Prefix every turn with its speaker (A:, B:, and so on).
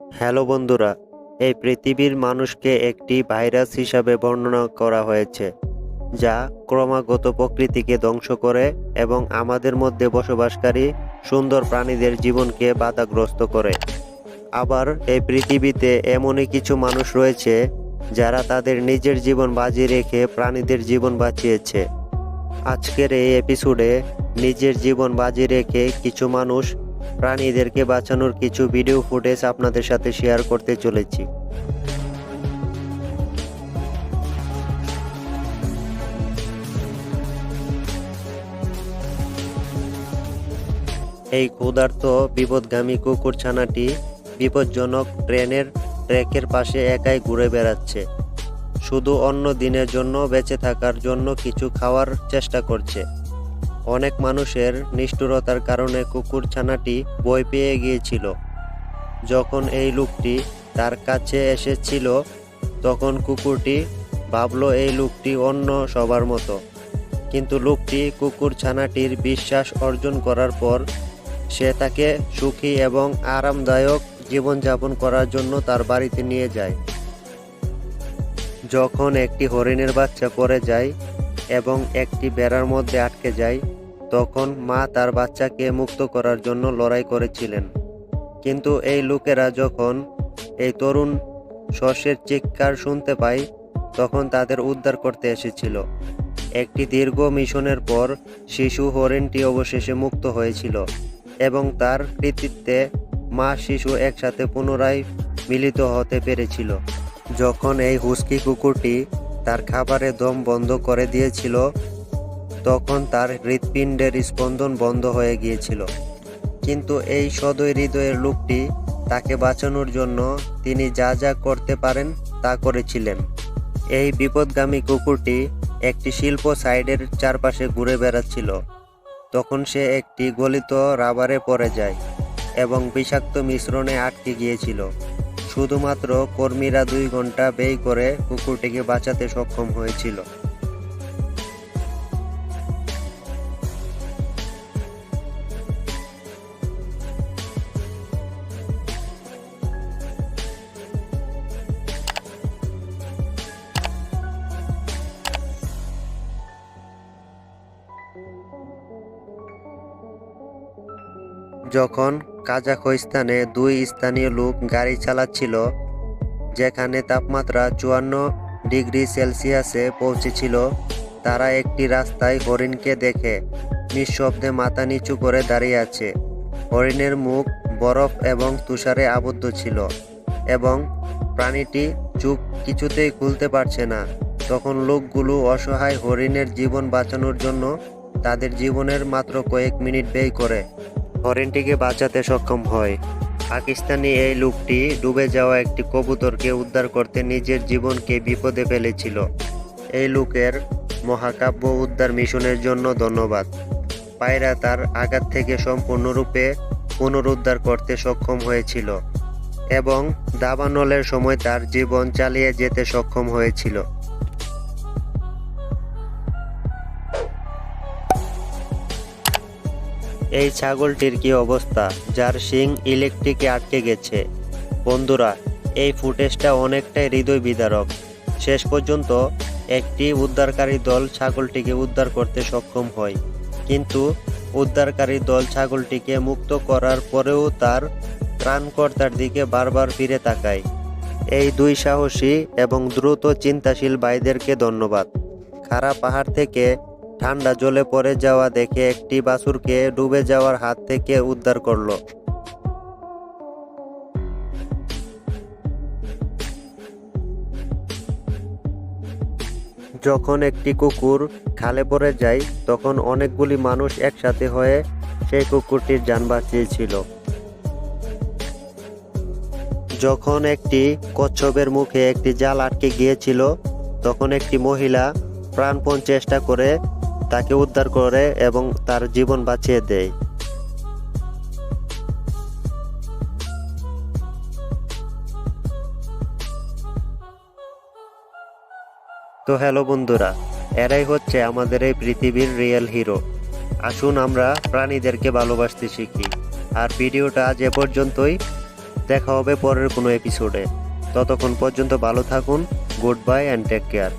A: Hello বন্ধুরা, এই পৃথিবীর মানুষকে একটি ভাইরাস হিসাবে বর্ণনা করা হয়েছে, যা ক্রমাগত প্রকৃতিকে ধ্বংস করে এবং আমাদের মধ্যে বসবাসকারী সুন্দর প্রাণীদের জীবনকে বাধাগ্রস্ত করে। আবার এই পৃথিবীতে এমনই কিছু মানুষ রয়েছে যারা তাদের নিজের জীবন বাজি রেখে প্রাণীদের জীবন বাঁচিয়েছে। আজকের এই এপিসোডে নিজের জীবন বাজি রেখে কিছু মানুষ প্রাণীদেরকে বাঁচানোর কিছু ভিডিও ফুটেজ আপনাদের সাথে শেয়ার করতে চলেছি। এই ক্ষুধার্ত বিপদগামী কুকুরছানাটি বিপজ্জনক ট্রেনের ট্র্যাকের পাশে একাই ঘুরে বেড়াচ্ছে, শুধু অন্য দিনের জন্য বেঁচে থাকার জন্য কিছু খাওয়ার চেষ্টা করছে। অনেক মানুষের নিষ্ঠুরতার কারণে কুকুরছানাটি ভয় পেয়ে গিয়েছিল। যখন এই লোকটি তার কাছে এসেছিল, তখন কুকুরটি ভাবল এই লোকটি অন্য সবার মতো। কিন্তু লোকটি কুকুরছানাটির বিশ্বাস অর্জন করার পর সে তাকে সুখী এবং আরামদায়ক জীবনযাপন করার জন্য তার বাড়িতে নিয়ে যায়। যখন একটি হরিণের বাচ্চা পড়ে যায় এবং একটি বেড়ার মধ্যে আটকে যায়, তখন মা তার বাচ্চাকে মুক্ত করার জন্য লড়াই করেছিলেন। কিন্তু এই লোকেরা যখন এই তরুণ শস্যের চিৎকার শুনতে পায়, তখন তাদের উদ্ধার করতে এসেছিল। একটি দীর্ঘ মিশনের পর শিশু হরিণটি অবশেষে মুক্ত হয়েছিল এবং তার কৃতিত্বে মা শিশু একসাথে পুনরায় মিলিত হতে পেরেছিল। যখন এই হুস্কি কুকুরটি তার খাবারে দম বন্ধ করে দিয়েছিল, তখন তার হৃৎপিণ্ডের স্পন্দন বন্ধ হয়ে গিয়েছিল। কিন্তু এই সদয় হৃদয়ের লোকটি তাকে বাঁচানোর জন্য তিনি যা যা করতে পারেন তা করেছিলেন। এই বিপদগামী কুকুরটি একটি শিল্প সাইডের চারপাশে ঘুরে বেড়াচ্ছিল। তখন সে একটি গলিত রাবারে পড়ে যায় এবং বিষাক্ত মিশ্রণে আটকে গিয়েছিল। শুধুমাত্র কর্মীরা 2 ঘন্টা ব্যয় করে কুকুরটিকে বাঁচাতে সক্ষম হয়েছিল। যখন কাজাখস্তানে 2 স্থানীয় লোক গাড়ি চালাচ্ছিল, যেখানে তাপমাত্রা 54 ডিগ্রি সেলসিয়াসে পৌঁছেছিল, তারা একটি রাস্তায় হরিণকে দেখে নিঃশব্দে মাথা নিচু করে দাঁড়িয়ে আছে। হরিণের মুখ বরফ এবং তুষারে আবদ্ধ ছিল এবং প্রাণীটি চোখ কিছুতেই খুলতে পারছে না। তখন লোকগুলো অসহায় হরিণের জীবন বাঁচানোর জন্য তাদের জীবনের মাত্র কয়েক মিনিট ব্যয় করে হরিণটিকে বাঁচাতে সক্ষম হয়। পাকিস্তানি এই লোকটি ডুবে যাওয়া একটি কবুতরকে উদ্ধার করতে নিজের জীবনকে বিপদে ফেলেছিল। এই লোকের মহাকাব্য উদ্ধার মিশনের জন্য ধন্যবাদ। পায়রা তার আঘাত থেকে সম্পূর্ণরূপে পুনরুদ্ধার করতে সক্ষম হয়েছিল এবং দাবানলের সময় তার জীবন চালিয়ে যেতে সক্ষম হয়েছিল। এই ছাগলটির কি অবস্থা, যার শিং ইলেকট্রিকে আটকে গেছে? বন্ধুরা, এই ফুটেজটা অনেকটাই হৃদয় বিদারক। শেষ পর্যন্ত একটি উদ্ধারকারী দল ছাগলটিকে উদ্ধার করতে সক্ষম হয়, কিন্তু উদ্ধারকারী দল ছাগলটিকে মুক্ত করার পরেও তার ত্রাণকর্তার দিকে বারবার ফিরে তাকায়। এই 2 সাহসী এবং দ্রুত চিন্তাশীল ভাইদেরকে ধন্যবাদ। খাড়া পাহাড় থেকে ঠান্ডা জলে পড়ে যাওয়া দেখে একটি বাছুরকে ডুবে যাওয়ার হাত থেকে উদ্ধার করলো। যখন একটি কুকুর খালে পড়ে যায়, তখন অনেকগুলি মানুষ একসাথে হয়ে সেই কুকুরটির জান বাঁচিয়েছিল। যখন একটি কচ্ছপের মুখে একটি জাল আটকে গিয়েছিল, তখন একটি মহিলা প্রাণপণ চেষ্টা করে তাকে উদ্ধার করে এবং তার জীবন বাঁচিয়ে দেয়। তো হ্যালো বন্ধুরা, এরাই হচ্ছে আমাদের এই পৃথিবীর রিয়েল হিরো। আসুন আমরা প্রাণীদেরকে ভালোবাসতে শিখি। আর ভিডিওটা আজ এ পর্যন্তই। দেখা হবে পরের কোনো এপিসোডে। ততক্ষণ পর্যন্ত ভালো থাকুন। Good bye and take care.